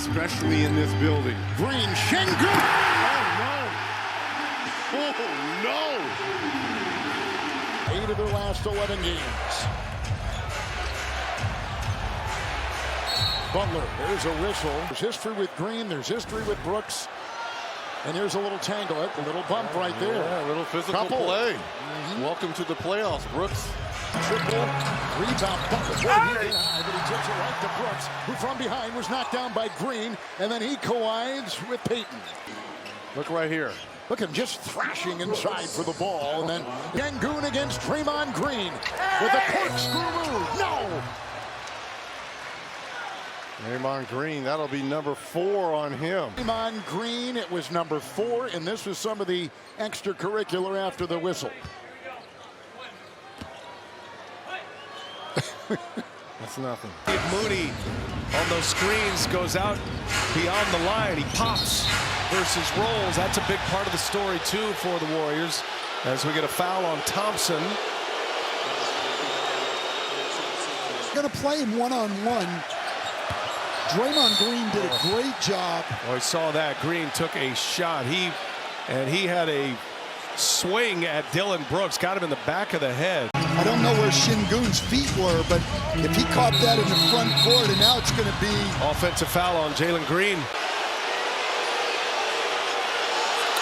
especially in this building. Green, Şengün! Oh, no! 8 of their last 11 games. Butler, there's a whistle. There's history with Green, there's history with Brooks. And here's a little tangle, a little bump right there. Yeah, a little physical play. Welcome to the playoffs, Brooks. Triple, rebound, Butler. Boy, he did high, but he tips it right to Brooks, who from behind was knocked down by Green, and then he collides with Payton. Look right here. Look at him just thrashing inside for the ball, and then Şengün against Draymond Green with a corkscrew move. No! Draymond Green, that'll be number 4 on him. Draymond Green, it was number 4, and this was some of the extracurricular after the whistle. That's nothing. Mooney on those screens goes out beyond the line. He pops versus rolls. That's a big part of the story, too, for the Warriors. As we get a foul on Thompson. Going to play him one-on-one. Draymond Green did a great job. Oh, I saw that. Green took a shot. He had a swing at Dylan Brooks. Got him in the back of the head. I don't know where Şengün's feet were, but if he caught that in the front court, and now it's going to be offensive foul on Jalen Green.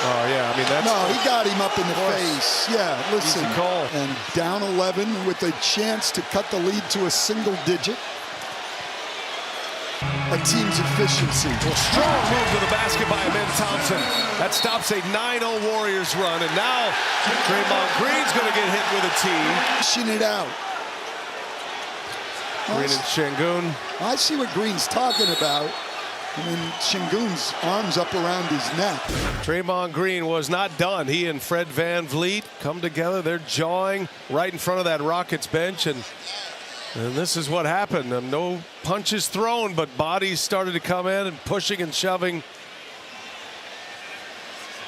Oh, yeah, I mean, that's... No, he got him up in the face. Yeah, listen. Easy call. And down 11 with a chance to cut the lead to a single digit. A team's efficiency. Well, strong move to the basket by Amen Thompson. That stops a 9-0 Warriors run, and now Draymond Green's going to get hit with a tee. Pushing it out. Green and Şengün. I see what Green's talking about. I mean, Şengün's arms up around his neck. Draymond Green was not done. He and Fred VanVleet come together. They're jawing right in front of that Rockets bench, and this is what happened. No punches thrown, but bodies started to come in and pushing and shoving.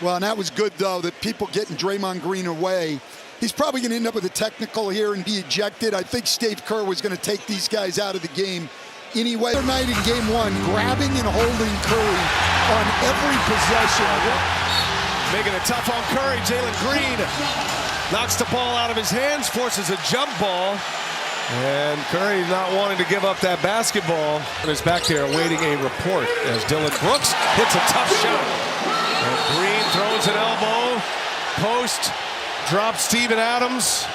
Well, and that was good, though, that people getting Draymond Green away. He's probably going to end up with a technical here and be ejected. I think Steve Kerr was going to take these guys out of the game anyway. The night in Game 1, grabbing and holding Curry on every possession. Making it tough on Curry. Jalen Green knocks the ball out of his hands, forces a jump ball. And Curry not wanting to give up that basketball. And is back there awaiting a report as Dylan Brooks hits a tough shot. And Green throws an elbow. Post drops Steven Adams.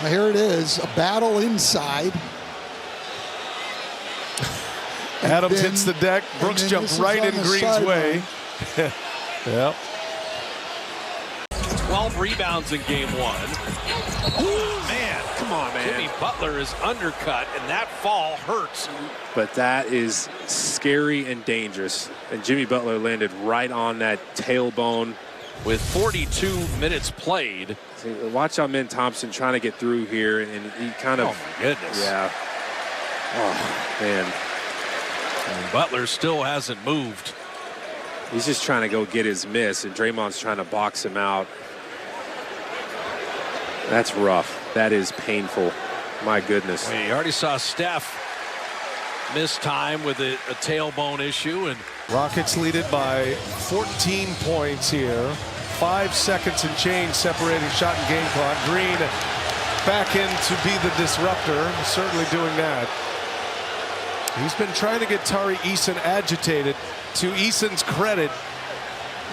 Well, here it is, a battle inside. Adams hits the deck. Brooks jumped right in Green's way. Yep. 12 rebounds in Game 1. Ooh, man, come on, man. Jimmy Butler is undercut, and that fall hurts. But that is scary and dangerous. And Jimmy Butler landed right on that tailbone. With 42 minutes played. See, watch Amen Thompson trying to get through here, and he kind of... Oh, my goodness. Yeah. Oh, man. And Butler still hasn't moved. He's just trying to go get his miss, and Draymond's trying to box him out. That's rough. That is painful. My goodness. I mean, you already saw Steph miss time with a tailbone issue. And Rockets lead it by 14 points here. 5 seconds and change separating shot and game clock. Green back in to be the disruptor. Certainly doing that. He's been trying to get Tari Eason agitated. To Eason's credit,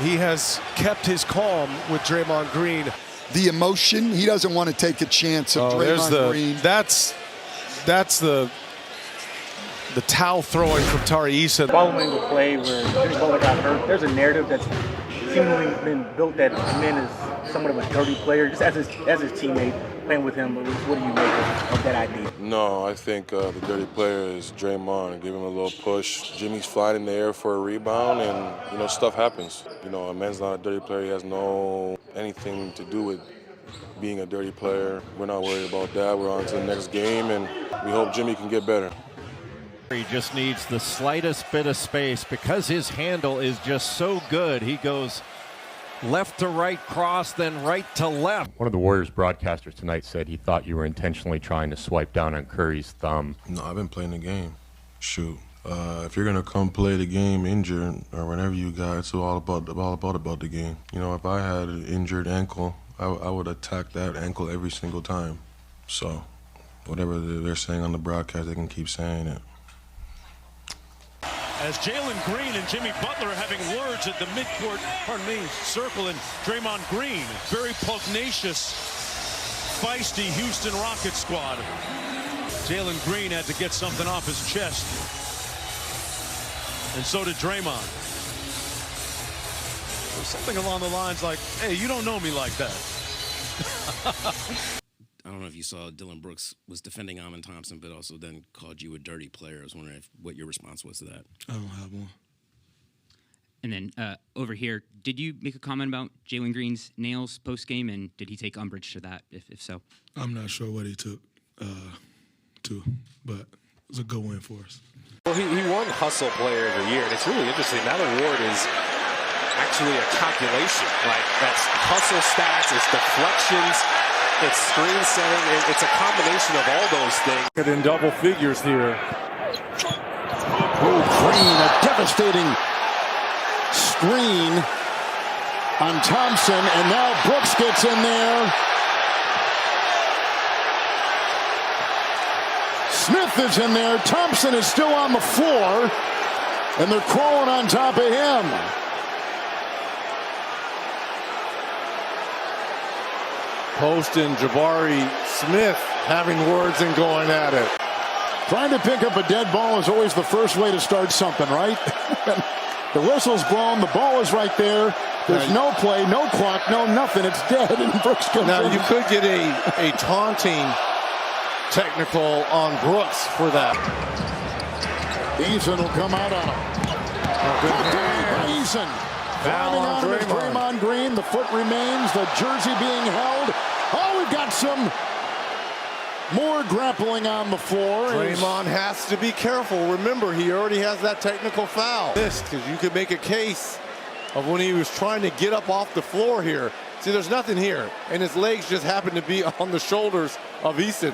he has kept his calm with Draymond Green. The emotion, he doesn't want to take a chance of Draymond Green. That's the towel throwing from Tari Eason. Following the play where Jimmy Butler got hurt, there's a narrative that's seemingly been built that Amen is somewhat of a dirty player. Just as his teammate playing with him, what do you make of that idea? No, I think the dirty player is Draymond. Give him a little push. Jimmy's flying in the air for a rebound, and stuff happens. Amen's not a dirty player. He has anything to do with being a dirty player. We're not worried about that. We're on to the next game, and we hope Jimmy can get better. He just needs the slightest bit of space because his handle is just so good. He goes left to right cross, then right to left. One of the Warriors broadcasters tonight said he thought you were intentionally trying to swipe down on Curry's thumb. No, I've been playing the game. Shoot. If you're gonna come play the game injured or whenever you got, it's all about the game. You know, if I had an injured ankle, I would attack that ankle every single time. So, whatever they're saying on the broadcast, they can keep saying it. As Jalen Green and Jimmy Butler are having words at the midcourt, circle, and Draymond Green, very pugnacious, feisty Houston Rockets squad. Jalen Green had to get something off his chest. And so did Draymond. Something along the lines like, hey, you don't know me like that. I don't know if you saw Dylan Brooks was defending Amin Thompson, but also then called you a dirty player. I was wondering what your response was to that. I don't have one. And then over here, did you make a comment about Jalen Green's nails post-game, and did he take umbrage to that, if so? I'm not sure what he took to, but it was a good win for us. Well, he won Hustle Player of the Year, and it's really interesting. That award is actually a calculation. Like, that's hustle stats, it's deflections, it's screen setting, it's a combination of all those things. In double figures here. Oh, Green, a devastating screen on Thompson, and now Brooks gets in there. Smith is in there. Thompson is still on the floor, and they're crawling on top of him. Post and Jabari Smith having words and going at it. Trying to pick up a dead ball is always the first way to start something, right? The whistle's blown. The ball is right there. There's no play, no clock, no nothing. It's dead, and Brooks comes Now, in. you could get a taunting technical on Brooks for that. Eason will come out on him. Eason. Foul on Draymond Green. The foot remains. The jersey being held. Oh, we've got some more grappling on the floor. Draymond has to be careful. Remember, he already has that technical foul. This, because you could make a case of when he was trying to get up off the floor here. See, there's nothing here, and his legs just happen to be on the shoulders of Eason.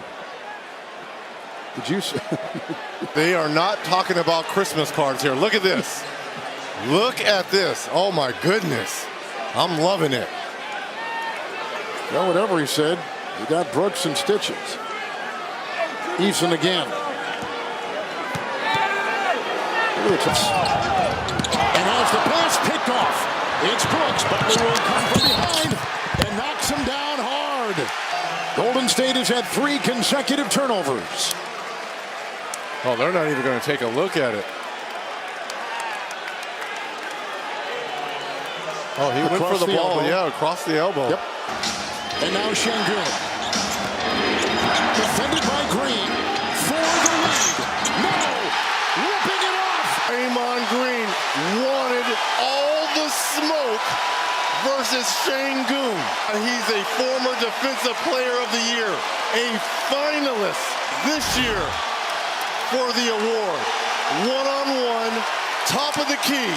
Did you see? They are not talking about Christmas cards here. Look at this. Look at this. Oh, my goodness. I'm loving it. Well, whatever he said, he got Brooks in stitches. Eason again. And as the pass picked off, it's Brooks. Butler will come from behind and knocks him down hard. Golden State has had 3 consecutive turnovers. Oh, they're not even going to take a look at it. Oh, he went for the ball. Elbow. Yeah, across the elbow. Yep. And now Şengün. Defended by Green for the lead. No! Ripping it off! Draymond Green wanted all the smoke versus Şengün. He's a former Defensive Player of the Year, a finalist this year for the award. One-on-one, top of the key.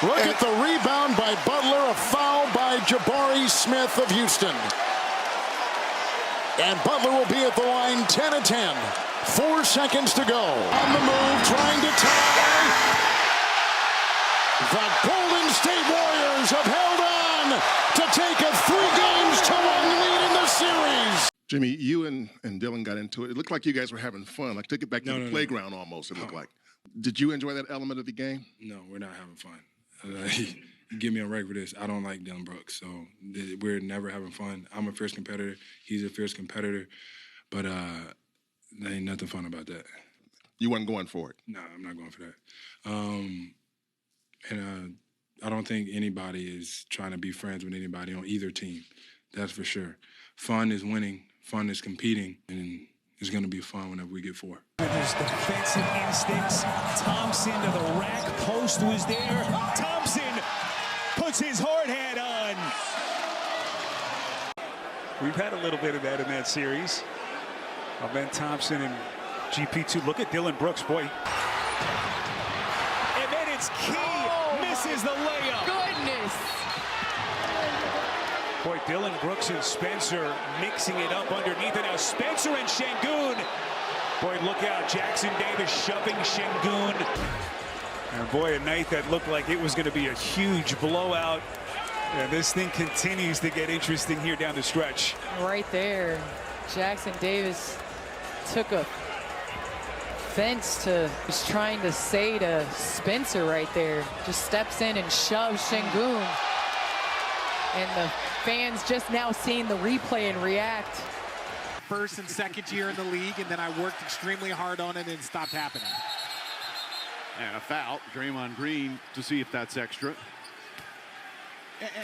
Look at the rebound by Butler, a foul by Jabari Smith of Houston. And Butler will be at the line 10 of 10. 4 seconds to go. On the move, trying to tie. The Golden State Warriors have held on to take a 3-1 lead in the series. Jimmy, you and Dylan got into it. It looked like you guys were having fun. Like, took it back to the playground almost, it looked like. Did you enjoy that element of the game? No, we're not having fun. You get me on record for this. I don't like Dylan Brooks, so we're never having fun. I'm a fierce competitor. He's a fierce competitor, but there ain't nothing fun about that. You weren't going for it? No, I'm not going for that. And I don't think anybody is trying to be friends with anybody on either team. That's for sure. Fun is winning. Fun is competing, and it's going to be fun whenever we get 4. With his defensive instincts, Thompson to the rack post was there. Thompson puts his hard hat on. We've had a little bit of that in that series. Ben Thompson and GP2. Look at Dylan Brooks, boy. And then it's Key, misses the layup. Goodness. Boy, Dylan Brooks and Spencer mixing it up underneath it. Now Spencer and Şengün Boy, look out. Jackson Davis shoving Şengün. And boy, a night that looked like it was going to be a huge blowout. And this thing continues to get interesting here down the stretch. Right there, Jackson Davis took a fence to, was trying to say to Spencer right there. Just steps in and shoves Şengün. And the fans just now seeing the replay and react. First and second year in the league, and then I worked extremely hard on it and it stopped happening. And a foul. Draymond Green to see if that's extra.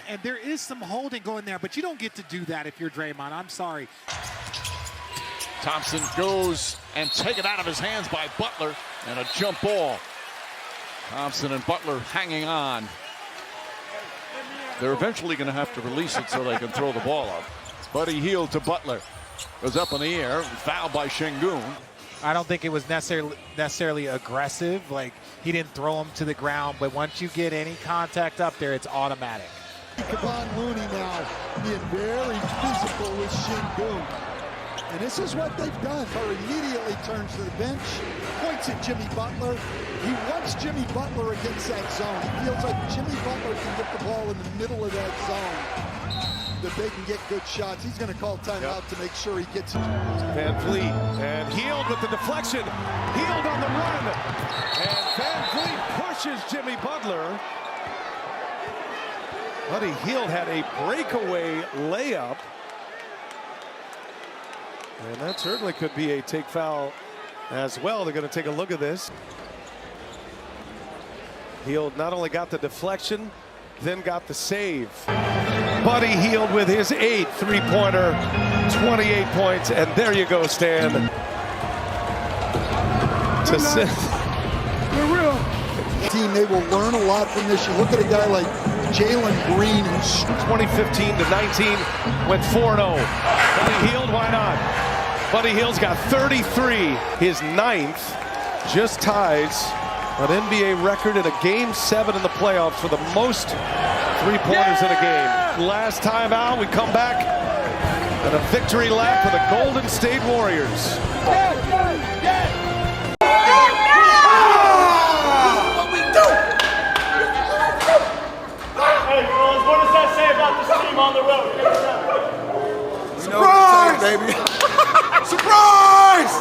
And there is some holding going there, but you don't get to do that if you're Draymond. I'm sorry. Thompson goes and taken out of his hands by Butler, and a jump ball. Thompson and Butler hanging on. They're eventually going to have to release it so they can throw the ball up. Buddy Heild to Butler. Goes up in the air, fouled by Şengün. I don't think it was necessarily aggressive. Like, he didn't throw him to the ground, but once you get any contact up there, it's automatic. Kevon Looney now being very physical with Şengün. And this is what they've done. He immediately turns to the bench, points at Jimmy Butler. He wants Jimmy Butler against that zone. He feels like Jimmy Butler can get the ball in the middle of that zone, that they can get good shots. He's going to call timeout to make sure he gets it. Van Vliet and Heild with the deflection. Heild on the run. And Van Vliet pushes Jimmy Butler. Buddy Heild had a breakaway layup. And that certainly could be a take foul as well. They're going to take a look at this. Heild not only got the deflection, then got the save. Buddy Heild with his 8th three-pointer, 28 points, and there you go, Stan. To sit. They're real. Team, they will learn a lot from this. You look at a guy like Jalen Green, who's 2015 to 19, went 4-0. Buddy Heild, why not? Buddy Hield's got 33, his 9th, just ties an NBA record in a Game 7 in the playoffs for the most three-pointers in a game. Last time out, we come back and a victory lap for the Golden State Warriors. Hey, fellas, what does that say about this team on the road? Surprise, baby! Surprise!